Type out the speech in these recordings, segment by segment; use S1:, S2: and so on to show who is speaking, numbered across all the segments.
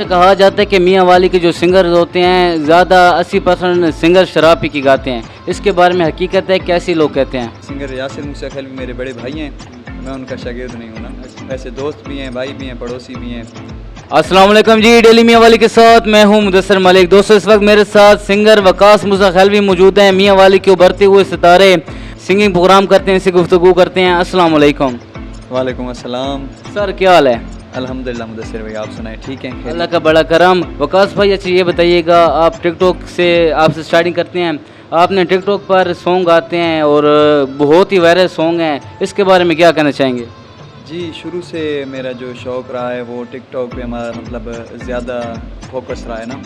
S1: अच्छा, कहा जाता है कि मियाँ वाली के जो सिंगर होते हैं ज़्यादा 80% सिंगर शराब पी के गाते हैं, इसके बारे में हकीकत है, कैसे लोग कहते हैं?
S2: सिंगर यासिर मूसा खैलवी मेरे बड़े भाई हैं, मैं उनका शागिर्द नहीं हूँ ना। वैसे दोस्त भी हैं, भाई भी हैं, पड़ोसी भी हैं।
S1: अस्सलाम वालेकुम जी, डेली मियाँ वाली के साथ मैं हूँ मुदस्सर मलिक। दोस्तों, इस वक्त मेरे साथ सिंगर वकास मूसा खैलवी मौजूद हैं। मियाँ वाली के उभरते हुए सितारे सिंगिंग प्रोग्राम करते हैं, इससे गुफ्तगू करते हैं। अस्सलाम वालेकुम।
S2: वालेकुम अस्सलाम।
S1: सर, क्या हाल है?
S2: अल्हम्दुलिल्लाह मुदस्सिर भाई, आप सुनाएं? ठीक हैं?
S1: अल्लाह का बड़ा करम। वकास भाई, अच्छा ये बताइएगा, आप टिकटॉक से आपसे स्टार्टिंग करते हैं, आपने टिकटॉक पर सॉन्ग गाते हैं और बहुत ही वायरल सॉन्ग हैं, इसके बारे में क्या कहना चाहेंगे?
S2: जी, शुरू से मेरा जो शौक़ रहा है वो टिकटॉक पे हमारा मतलब ज़्यादा फोकस रहा है ना,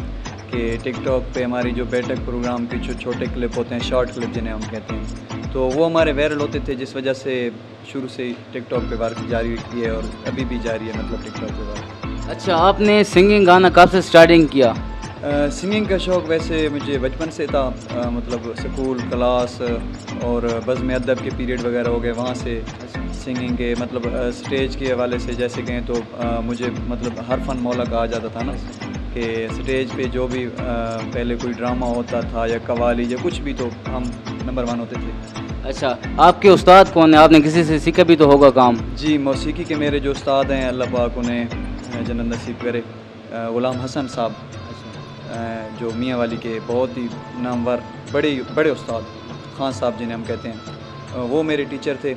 S2: कि टिकटॉक पे हमारी जो बैठक प्रोग्राम के जो छोटे क्लिप होते हैं, शॉर्ट क्लिप जिन्हें हम कहते हैं, तो वो हमारे वायरल होते थे, जिस वजह से शुरू से ही टिकटॉक पे वर्क जारी की है और अभी भी जारी है, मतलब टिकटॉक पे वर्क।
S1: अच्छा, आपने सिंगिंग गाना कब से स्टार्टिंग किया?
S2: सिंगिंग का शौक़ वैसे मुझे बचपन से था, मतलब स्कूल क्लास और बज़्म अदब के पीरियड वगैरह हो गए, वहाँ से सिंगिंग के मतलब स्टेज के हवाले से जैसे कहें तो मुझे मतलब हर फन मौला कहा जाता था ना, कि स्टेज पे जो भी पहले कोई ड्रामा होता था या कवाली या कुछ भी, तो हम नंबर 1 होते थे।
S1: अच्छा, आपके उस्ताद कौन है? आपने किसी से सीखा भी तो होगा काम?
S2: जी, मौसीकी के मेरे जो उस्ताद हैं, अल्लाह पाक उन्हें जन्नत नसीब करे, ग़ुलाम हसन साहब, जो मियाँ वाली के बहुत ही नामवर बड़े उस्ताद, खान साहब जिन्हें हम कहते हैं, वो मेरे टीचर थे।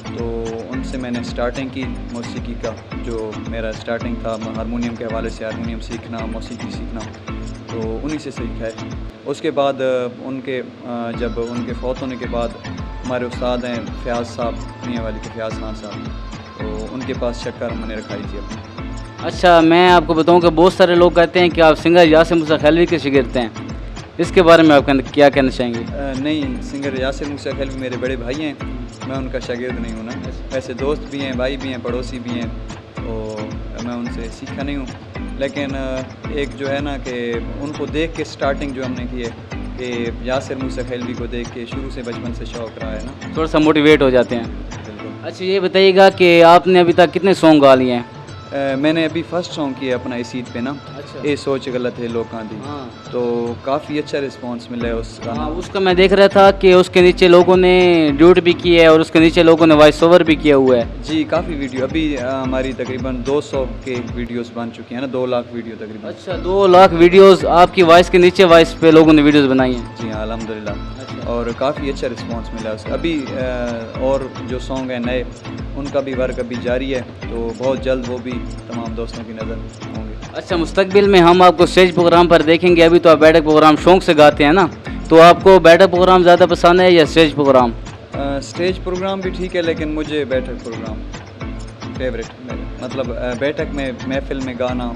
S2: तो उनसे मैंने स्टार्टिंग की मौसीकी का, जो मेरा स्टार्टिंग था हारमोनियम के हवाले से, हारमोनियम सीखना, मौसीकी सीखना, तो उन्हीं से सीखा है। उसके बाद जब उनके फ़ौत होने के बाद हमारे उस्ताद हैं फ़याज़ साहब, मियाँ वाली के फ़याज़ खान साहब, तो उनके पास शक्कर मैंने रखाई थी अपनी।
S1: अच्छा, मैं आपको बताऊं कि बहुत सारे लोग कहते हैं कि आप सिंगर यासिर मूसा खैलवी के शागिर्द हैं, इसके बारे में आप क्या कहना चाहेंगे?
S2: नहीं, सिंगर यासिर मूसा खैलवी मेरे बड़े भाई हैं, मैं उनका शागिर्द नहीं हूँ ना। वैसे दोस्त भी हैं, भाई भी हैं, पड़ोसी भी हैं, तो मैं उनसे सीखा नहीं हूँ। लेकिन एक जो है ना कि उनको देख के स्टार्टिंग जो हमने की है, कि यासिर मूसा खैलवी को देख के शुरू से बचपन से शौक़ रहा है ना,
S1: थोड़ा सा मोटिवेट हो जाते हैं।
S2: बिल्कुल।
S1: अच्छा, ये बताइएगा कि आपने अभी तक कितने सॉन्ग गा लिए हैं?
S2: मैंने अभी फर्स्ट सॉन्ग किया अपना इस ईद पे ना,
S1: अच्छा।
S2: ये सोच गलत है लोकां दी,
S1: हाँ।
S2: तो काफ़ी अच्छा रिस्पांस मिला है उसका।
S1: हाँ, उसका मैं देख रहा था कि उसके नीचे लोगों ने ड्यूट भी किया है और उसके नीचे लोगों ने वॉइस ओवर भी किया हुआ है।
S2: जी, काफ़ी वीडियो अभी हमारी तकरीबन 200 के वीडियोस बन चुकी हैं ना, 2 लाख वीडियो तकरीबन।
S1: अच्छा, 2 लाख वीडियोस आपकी वॉइस के नीचे वॉइस पे लोगों ने वीडियोस बनाई हैं?
S2: जी हाँ, अल्हम्दुलिल्लाह।
S1: अच्छा।
S2: और काफ़ी अच्छा रिस्पांस मिला है उसका। अभी और जो सॉन्ग हैं नए, उनका भी वर्क अभी जारी है, तो बहुत जल्द वो भी तमाम दोस्तों की नज़र होंगे।
S1: अच्छा, मुस्तकबिल में हम आपको स्टेज प्रोग्राम पर देखेंगे। अभी तो आप बैठक प्रोग्राम शौक से गाते हैं ना, तो आपको बैठक प्रोग्राम ज़्यादा पसंद है या स्टेज प्रोग्राम?
S2: स्टेज प्रोग्राम भी ठीक है, लेकिन मुझे बैठक प्रोग्राम फेवरेट, मतलब बैठक में महफ़िल में गाना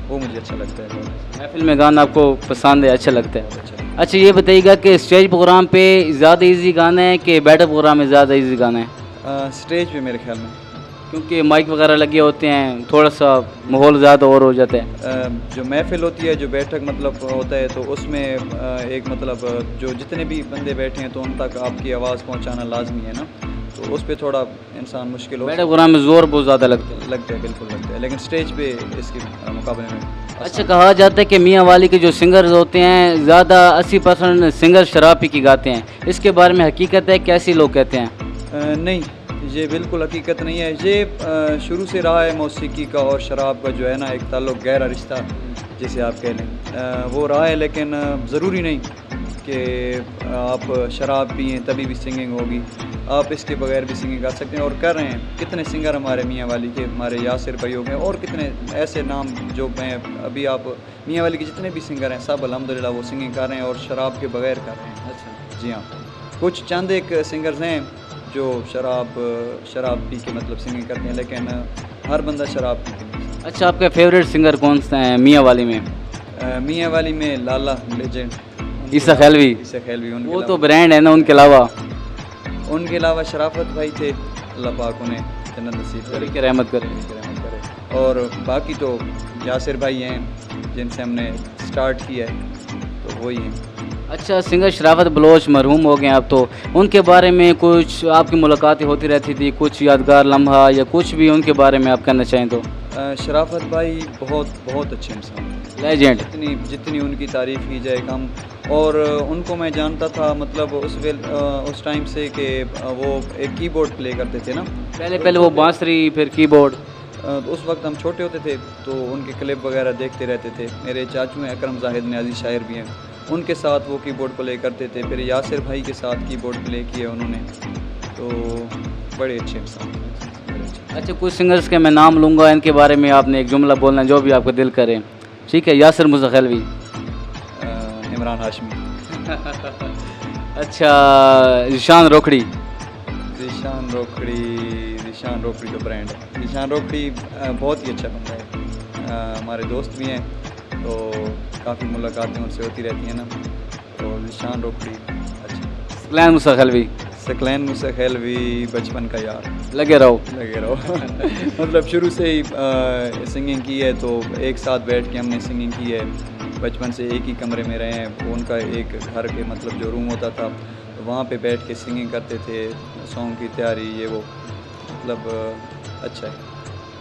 S2: वो मुझे अच्छा लगता है।
S1: महफिल में गाना आपको पसंद है, अच्छा लगता है?
S2: अच्छा।
S1: अच्छा, ये बताइएगा कि स्टेज प्रोग्राम पे ज़्यादा इजी गाना है कि बैठक प्रोग्राम में ज़्यादा इजी गाना है?
S2: स्टेज पे मेरे ख्याल में,
S1: क्योंकि माइक वगैरह लगे होते हैं, थोड़ा सा माहौल ज़्यादा और हो जाता है।
S2: जो महफ़िल होती है, जो बैठक मतलब होता है, तो उसमें एक मतलब जो जितने भी बंदे बैठे हैं तो उन तक आपकी आवाज़ पहुंचाना लाजमी है ना, तो उस पर थोड़ा इंसान मुश्किल हो
S1: बैठक प्रोग्राम में ज़ोर बहुत ज़्यादा लगता है।
S2: लगता है, बिल्कुल लगता है, लेकिन स्टेज पे इसके मुकाबले में
S1: अच्छा, कहा जाता है कि मियाँ वाली के जो सिंगर्स होते हैं ज़्यादा 80% सिंगर शराब पी के गाते हैं, इसके बारे में हकीकत है, कैसे लोग कहते हैं?
S2: नहीं, ये बिल्कुल हकीकत नहीं है। ये शुरू से रहा है मौसीकी का और शराब का जो है ना एक ताल्लुक़, गहरा रिश्ता जिसे आप कह लें, वो रहा है। लेकिन ज़रूरी नहीं कि आप शराब पिएँ तभी भी सिंगिंग होगी, आप इसके बगैर भी सिंगिंग कर सकते हैं और कर रहे हैं। कितने सिंगर हमारे मियाँ वाली के, हमारे यासिर भाई हो गए और कितने ऐसे नाम जो मैं अभी आप मियाँ वाली के जितने भी सिंगर हैं सब अल्हम्दुलिल्लाह वो सिंगिंग कर रहे हैं और शराब के बगैर कर रहे हैं।
S1: अच्छा
S2: जी हाँ, कुछ चंद एक सिंगर्स हैं जो शराब पी के मतलब सिंगिंग करते हैं, लेकिन हर बंदा शराब पी के नहीं।
S1: अच्छा, आपका फेवरेट सिंगर कौन सा है मियाँ वाली में?
S2: मियाँ वाली में लाला लेजेंड
S1: ईसा खैलवी।
S2: ईसा खैलवी,
S1: वो तो ब्रांड है ना, उनके अलावा
S2: शराफत भाई थे, अल्लाह पाक उन्हें जन्नत नसीब करे,
S1: की रहमत करे।
S2: और बाकी तो यासिर भाई हैं जिनसे हमने स्टार्ट किया है, तो वही हैं।
S1: अच्छा, सिंगर शराफत बलोच मरहूम हो गए आप, तो उनके बारे में कुछ आपकी मुलाकातें होती रहती थी, कुछ यादगार लम्हा या कुछ भी उनके बारे में आप कहना चाहें तो?
S2: शराफत भाई बहुत बहुत अच्छे इंसान थे,
S1: लेजेंड।
S2: जितनी जितनी उनकी तारीफ़ की जाए कम। और उनको मैं जानता था मतलब उस टाइम से कि वो एक कीबोर्ड प्ले करते थे ना।
S1: पहले पहले वो बांसुरी, फिर कीबोर्ड।
S2: तो उस वक्त हम छोटे होते थे तो उनके क्लिप वगैरह देखते रहते थे। मेरे चाचू हैं अकरम जाहिद न्याजी, शायर भी हैं, उनके साथ वो कीबोर्ड प्ले करते थे। फिर यासिर भाई के साथ कीबोर्ड प्ले किया उन्होंने, तो बड़े अच्छे इंसान थे, बड़े अच्छे।
S1: अच्छा, कुछ सिंगर्स के मैं नाम लूँगा, इनके बारे में आपने एक जुमला बोलना है, जो भी आपका दिल करे, ठीक है? यासिर मुसा खैलवी।
S2: इमरान हाशमी।
S1: अच्छा, ईशान रोखड़ी।
S2: ज़ीशान रोकड़ी जो ब्रांड है, ज़ीशान रोकड़ी बहुत ही अच्छा बंदा है। हमारे दोस्त भी हैं तो काफ़ी मुलाकातें उनसे होती रहती हैं ना, तो ज़ीशान रोकड़ी अच्छा।
S1: सकलैन मुसा खैलवी।
S2: सकलैन मूसा खैलवी बचपन का यार,
S1: लगे
S2: लगे रहो। मतलब शुरू से ही सिंगिंग की है, तो एक साथ बैठ के हमने सिंगिंग की है, बचपन से एक ही कमरे में रहे हैं। उनका एक घर के मतलब जो रूम होता था, वहाँ पे बैठ के सिंगिंग करते थे, सॉन्ग की तैयारी ये वो, मतलब अच्छा है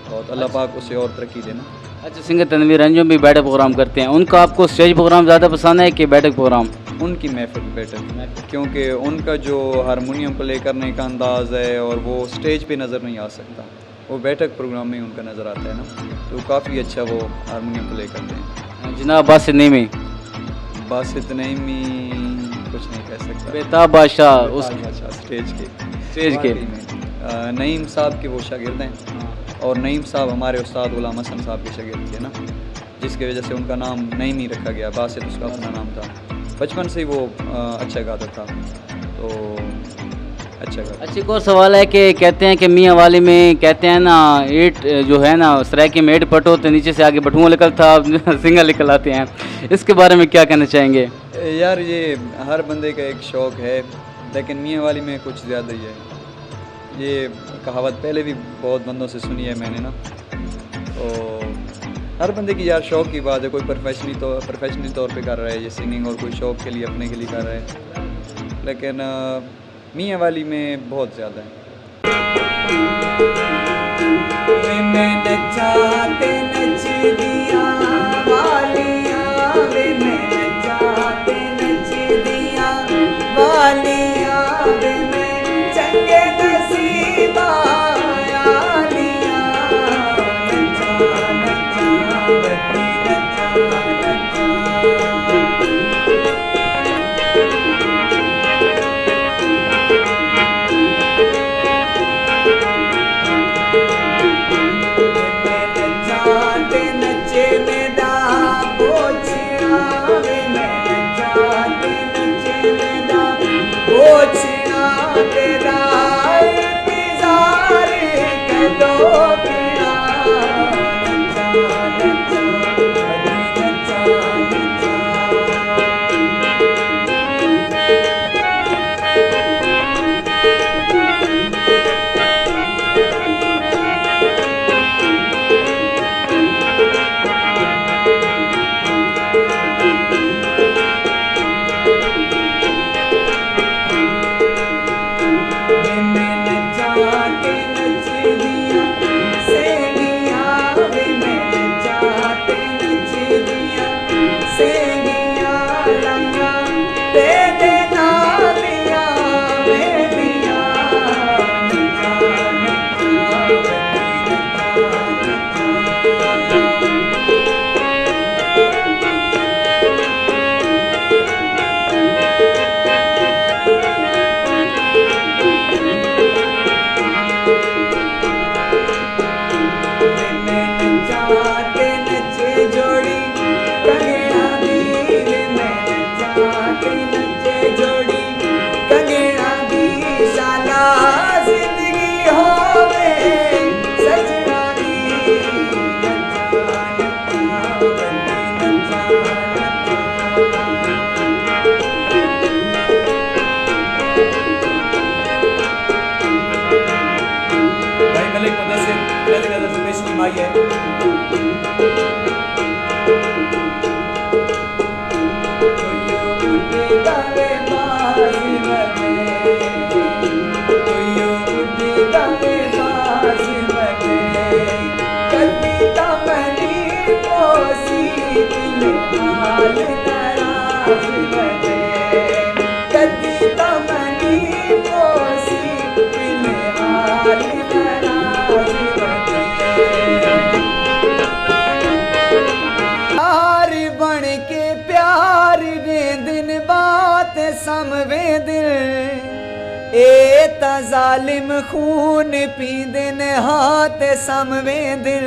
S2: बहुत। अल्लाह पाक उसे और तरक्की देना।
S1: अच्छा, सिंगर तनवीर अंजुम भी बैठक प्रोग्राम करते हैं, उनका आपको स्टेज प्रोग्राम ज़्यादा पसंद है कि बैठक प्रोग्राम?
S2: उनकी महफिल बेटर, क्योंकि उनका जो हारमोनियम प्ले करने का अंदाज़ है और वो स्टेज पे नज़र नहीं आ सकता, वो बैठक प्रोग्राम में उनका नज़र आता है ना, तो काफ़ी अच्छा वो हारमोनियम प्ले करते हैं।
S1: जनाब बासित नईमी।
S2: बासित नईमी कुछ नहीं कह सकता।
S1: बेताब बादशाह उस
S2: अच्छा स्टेज
S1: स्टेज के।
S2: वाकई में नईम साहब के वो शागिर्द हैं, और नईम साहब हमारे उस्ताद गुलाम हसन साहब के शागिर्द थे ना, जिसकी वजह से उनका नाम नईम ही रखा गया, बासित उसका अपना नाम था। बचपन से ही वो अच्छा गाता था, तो अच्छा गाता।
S1: अच्छा, एक और सवाल है कि कहते हैं कि मियाँ वाली में कहते हैं ना, ईंट जो है ना सराय में ईंट पटो तो नीचे से आगे बटुआ निकलता, सिंगल निकल आते हैं, इसके बारे में क्या कहना चाहेंगे?
S2: यार ये हर बंदे का एक शौक़ है, लेकिन मियाँ वाली में कुछ ज़्यादा ही है। ये कहावत पहले भी बहुत बंदों से सुनी है मैंने ना, तो हर बंदे की यार शौक़ की बात है। कोई प्रोफेशनली तौर पे कर रहा है ये सिंगिंग, और कोई शौक़ के लिए अपने के लिए कर रहा है, लेकिन मियाँ वाली में बहुत ज़्यादा है। समवे दिल ए ता जालिम खून पींदे ने हाथ समवे दिल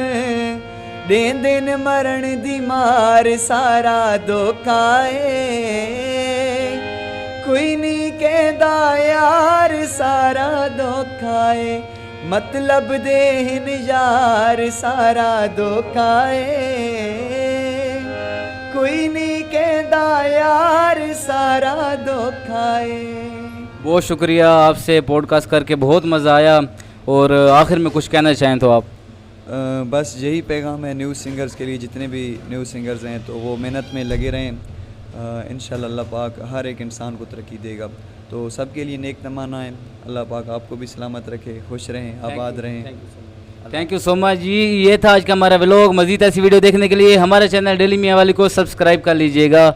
S2: देंदे ने मरण दी मार सारा धोखा कोई नहीं कहदा यार सारा धोखा मतलब देहन यार सारा धोखा कोई नहीं कहदा यार सारा धोखा
S1: बहुत शुक्रिया, आपसे पॉडकास्ट करके बहुत मज़ा आया। और आखिर में कुछ कहना चाहें तो आप?
S2: बस यही पैगाम है न्यूज़ सिंगर्स के लिए, जितने भी न्यूज़ सिंगर्स हैं तो वो मेहनत में लगे रहें। इंशाल्लाह अल्लाह पाक हर एक इंसान को तरक्की देगा। तो सबके लिए नेक तमन्ना है, अल्लाह पाक आपको भी सलामत रखे, खुश रहें, आबाद रहें।
S1: थैंक यू सो मच जी। ये था आज का हमारा व्लॉग। मज़ीद ऐसी वीडियो देखने के लिए हमारे चैनल डेली मियां वाली को सब्सक्राइब कर लीजिएगा।